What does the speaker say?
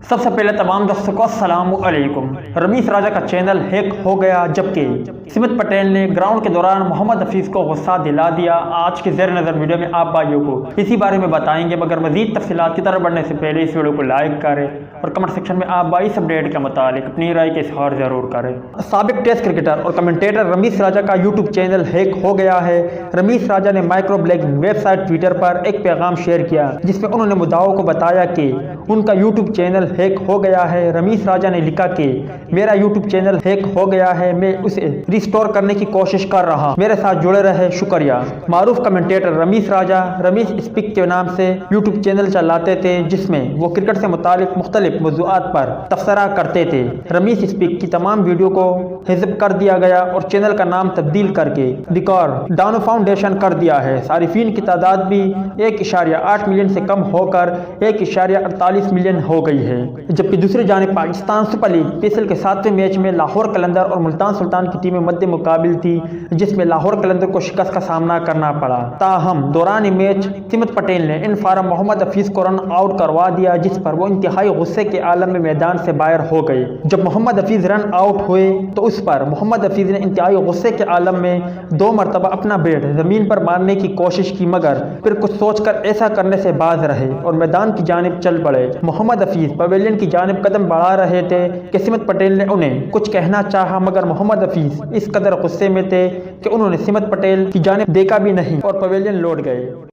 سب سے پہلے تمام دوستوں کو السلام علیکم۔ رمیز راجہ کا چینل ہیک ہو گیا، جبکہ سمت پٹیل نے گراؤنڈ کے دوران محمد حفیظ کو غصہ دلا دیا۔ آج کی زیر نظر ویڈیو میں آپ بھائیوں کو اسی بارے میں بتائیں گے، مگر مزید تفصیلات کی طرف بڑھنے سے پہلے اس ویڈیو کو لائک کریں اور کمنٹ سیکشن میں آپ بھائی اس اپڈیٹ کے متعلق اپنی رائے کا اظہار ضرور کریں۔ سابق ٹیسٹ کرکٹر اور کمنٹیٹر رمیز راجہ کا یوٹیوب چینل ہیک ہو گیا ہے۔ رمیز راجہ نے micro blogging website Twitter پر ایک پیغام شیئر کیا، جس میں انہوں نے مدعاؤں کو بتایا کہ ان کا یوٹیوب چینل ہیک ہو گیا ہے۔ رمیز راجہ نے لکھا کہ میرا یوٹیوب چینل ہیک ہو گیا ہے، میں اسے ریسٹور کرنے کی کوشش کر رہا ہوں، میرے ساتھ جڑے رہے، شکریہ۔ معروف کمنٹیٹر رمیز راجہ رمیز اسپیک کے نام سے یوٹیوب چینل چلاتے تھے، جس میں وہ کرکٹ سے متعلق مختلف موضوعات پر تبصرہ کرتے تھے۔ رمیز اسپیک کی تمام ویڈیو کو حذف کر دیا گیا اور چینل کا نام تبدیل کر کے ریکارڈ ڈاؤن فاؤنڈیشن کر دیا ہے۔ صارفین کی تعداد بھی 1.8 ملین سے کم ہو کر 1.48 ملین ہو گئی ہے، جبکہ دوسری جانب پاکستان سپر لیگ PSL کے 7ویں میچ میں لاہور قلندر اور ملتان سلطان کی ٹیمیں مد مقابل تھی، جس میں لاہور قلندر کو شکست کا سامنا کرنا پڑا۔ تاہم دوران میچ سمت پٹیل نے ان فارم محمد حفیظ کو رن آؤٹ کروا دیا، جس پر وہ انتہائی غصے کے عالم میں میدان سے باہر ہو گئے۔ جب محمد حفیظ رن آؤٹ ہوئے تو اس پر محمد حفیظ نے انتہائی غصے کے عالم میں 2 مرتبہ اپنا بیٹ زمین پر مارنے کی کوشش کی، مگر پھر کچھ سوچ کر ایسا کرنے سے باز رہے اور میدان کی جانب چل پڑے۔ محمد حفیظ پویلین کی جانب قدم بڑھا رہے تھے کہ سمت پٹیل نے انہیں کچھ کہنا چاہا، مگر محمد حفیظ اس قدر غصے میں تھے کہ انہوں نے سمت پٹیل کی جانب دیکھا بھی نہیں اور پویلین لوٹ گئے۔